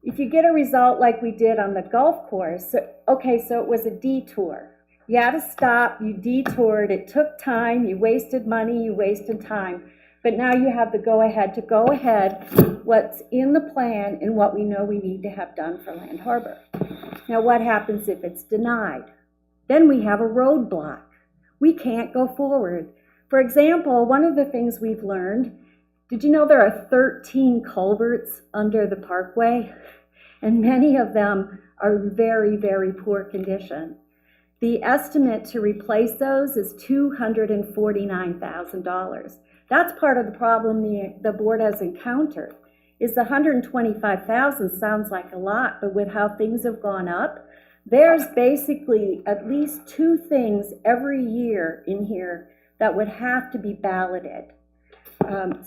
if you get a result like we did on the golf course, okay, so it was a detour. You had to stop, you detoured, it took time, you wasted money, you wasted time. But now you have the go-ahead to go ahead, what's in the plan and what we know we need to have done for Land Harbor. Now what happens if it's denied? Then we have a roadblock. We can't go forward. For example, one of the things we've learned, did you know there are 13 culverts under the parkway? And many of them are very, very poor condition. The estimate to replace those is $249,000. That's part of the problem the board has encountered, is the $125,000 sounds like a lot, but with how things have gone up, there's basically at least 2 things every year in here that would have to be balloted.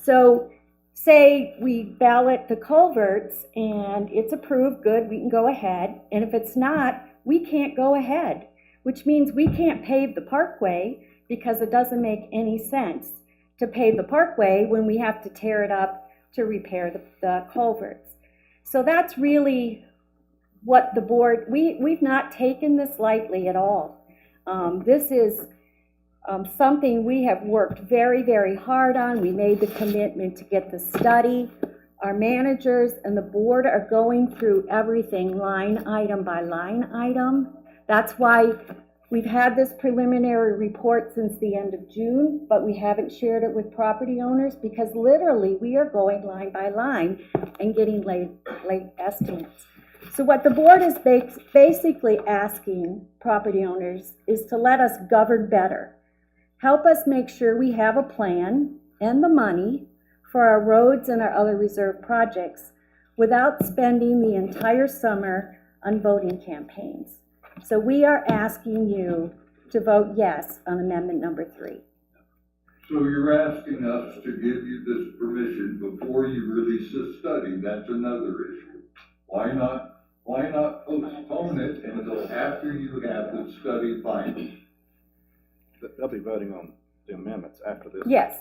So say we ballot the culverts and it's approved, good, we can go ahead. And if it's not, we can't go ahead, which means we can't pave the parkway because it doesn't make any sense to pave the parkway when we have to tear it up to repair the culverts. So that's really what the board, we've not taken this lightly at all. This is something we have worked very, very hard on. We made the commitment to get the study. Our managers and the board are going through everything line item by line item. That's why we've had this preliminary report since the end of June, but we haven't shared it with property owners because literally we are going line by line and getting late estimates. So what the board is basically asking property owners is to let us govern better. Help us make sure we have a plan and the money for our roads and our other reserve projects without spending the entire summer on voting campaigns. So we are asking you to vote yes on amendment number 3. So you're asking us to give you this permission before you release this study. That's another issue. Why not postpone it until after you have the study final? They'll be voting on the amendments after this. Yes.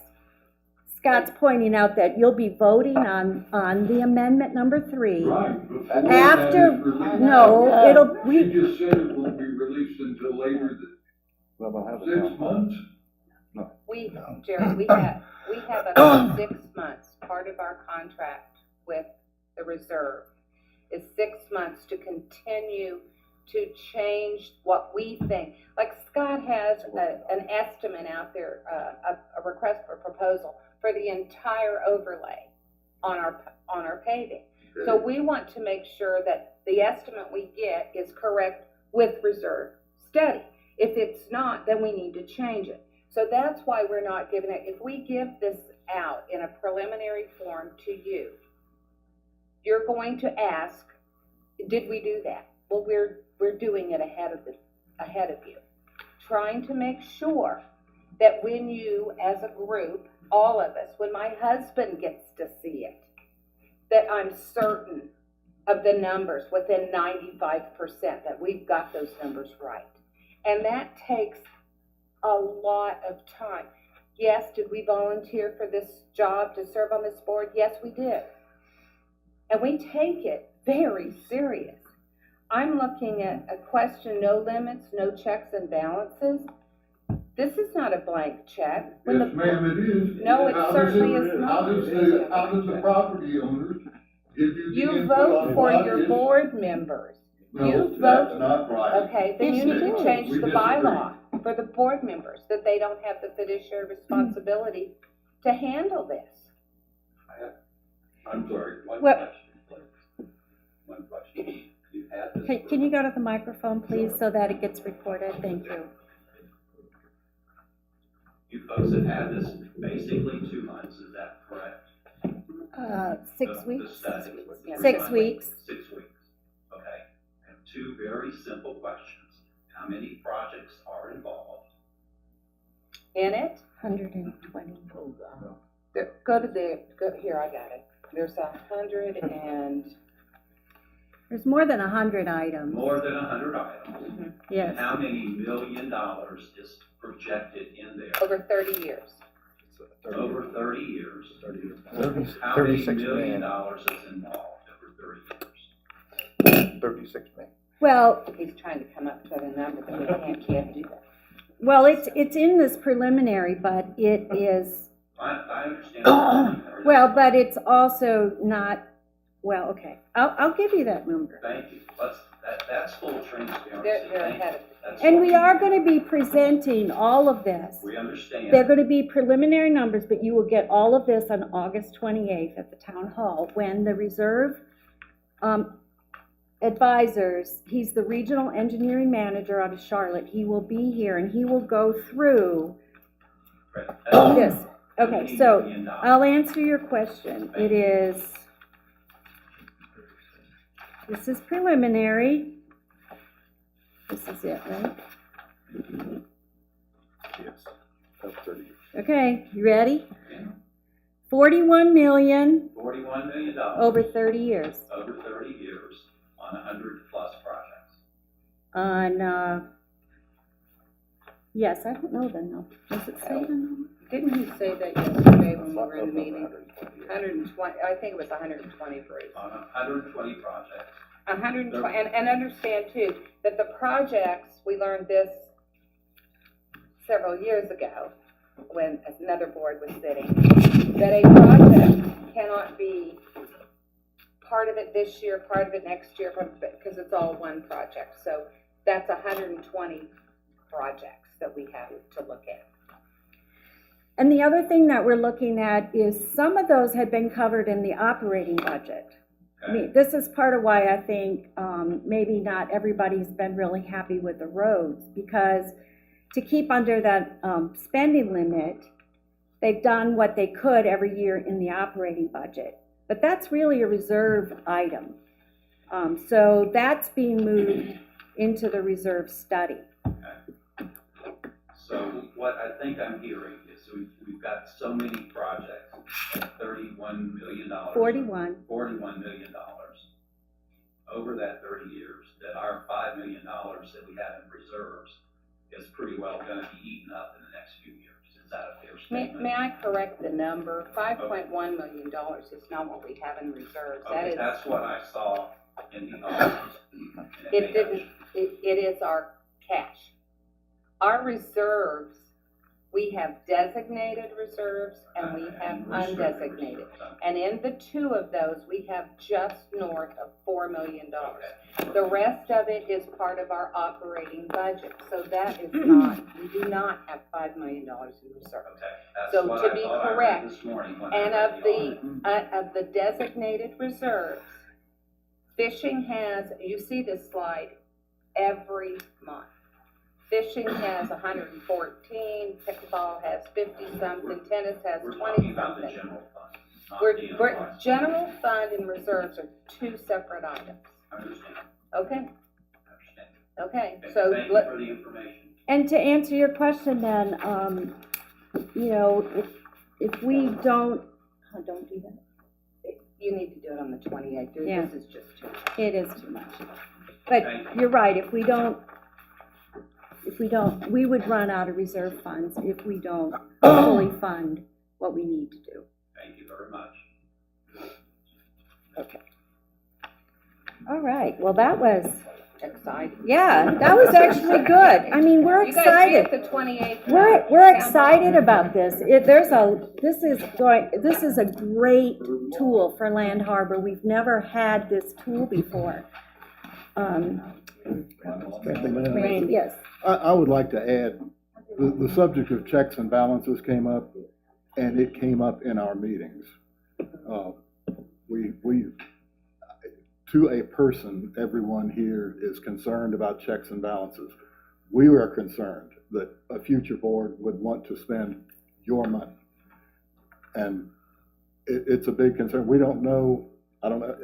Scott's pointing out that you'll be voting on the amendment number 3. Right. After, You just said it won't be released until later Well, we'll have it 6 now. months? Jerry, we have about 6 months. Part of our contract with the reserve is 6 months to continue to change what we think. Like Scott has an estimate out there, a request for proposal for the entire overlay on our paving. Okay. So we want to make sure that the estimate we get is correct with reserve study. If it's not, then we need to change it. So that's why we're not giving it. If we give this out in a preliminary form to you, you're going to ask, did we do that? Well, we're doing it ahead of you, trying to make sure that when you, as a group, all of us, when my husband gets to see it, that I'm certain of the numbers within 95% that we've got those numbers right. And that takes a lot of time. Yes, did we volunteer for this job to serve on this board? Yes, we did. And we take it very serious. I'm looking at a question, no limits, no checks and balances. This is not a blank check. Yes, ma'am, it is. No, it certainly is How not. does the property owners give you the You input vote on for what your is- board members. No, You that's vote. not right. Okay, then Yes, you you need do. to change We the disagree. bylaw for the board members, that they don't have the fiduciary responsibility to handle this. I'm sorry. What- One question. You had this. Can you go to the microphone, please, so that it gets recorded? Thank you. You folks have had this basically 2 months, is that correct? 6 The weeks? study. 6 weeks. 6 weeks, okay. And 2 very simple questions. How many projects are involved? In it, 120. here, I got it. There's 100 and, There's more than 100 items. More than 100 items. Yes. And how many $1 million is projected in there? over 30 years. Over 30 years. 30 years. How many $1 $36 million million. is involved over 30 36 million. Well, He's trying to come up with a number that we can't do that. well, it's in this preliminary, but it is, I understand. well, but it's also not, well, okay. I'll give you that number. Thank you. That's full transparency. They're Thank you. ahead of. That's And what we are going to be presenting all of this. We understand. They're going to be preliminary numbers, but you will get all of this on August 28th at the town hall when the reserve advisors, he's the regional engineering manager out of Charlotte. He will be here and he will go through Right. this. Okay, so $15 million. I'll answer your question. It is, this is preliminary. This is it, right? Yes, that's 30 years. Okay, you ready? 41 million $41 million. over 30 years Over 30 years on 100+ projects. on, yes, I don't know the number. Does it say the number? Didn't he say that yesterday when we were in the Up meeting? 120 years. 120, I think it was 123. On 120 projects. 120, and understand too, that the projects, we learned this several years ago, when another board was sitting, that a project cannot be part of it this year, part of it next year, because it's all one project. So that's 120 projects that we have to look at. And the other thing that we're looking at is some of those had been covered in the operating budget. I mean, this is part of why I think maybe not everybody's been really happy with the roads, because to keep under that spending limit, they've done what they could every year in the operating budget. But that's really a reserve item. So that's being moved into the reserve study. So what I think I'm hearing is we've got so many projects at $31 million. 41. $41 million over that 30 years, that our $5 million that we have in reserves is pretty well going to be eaten up in the next few years. Is that a fair statement? May I correct the number? $5.1 million is not what we have in reserves. That Okay, is, that's what I saw in the audit. it didn't, it is our cash. Our reserves, we have designated reserves and we have undesignated. And in the two of those, we have just north of $4 million. The rest of it is part of our operating budget. So that is not, we do not have $5 million in reserve. Okay, that's So what to I be thought I read correct, this morning when And I read of the designated reserves, fishing has, you see this slide every month. Fishing has 114, pickleball has 50-something, tennis has We're talking about the 20-something. general fund, not the We're, enterprise. general fund and reserves are two separate items. I understand, Okay, I understand. okay, And so, thank you for the information. And to answer your question then, you know, if we don't do that. you need to do it on the 28th, Yeah. this is just too much. It is too much. But Thank you. you're right, if we don't, we would run out of reserve funds if we don't fully fund what we need to do. Thank you very much. Okay. All right, well, that was, Exciting. yeah, that was actually good. I mean, we're You guys see excited. at the 28th. We're excited about this. This is a great tool for Land Harbor. We've never had this tool before. Yes. I would like to add, the subject of checks and balances came up, and it came up in our meetings. To a person, everyone here is concerned about checks and balances. We are concerned that a future board would want to spend your money. And it's a big concern. We don't know, I don't know,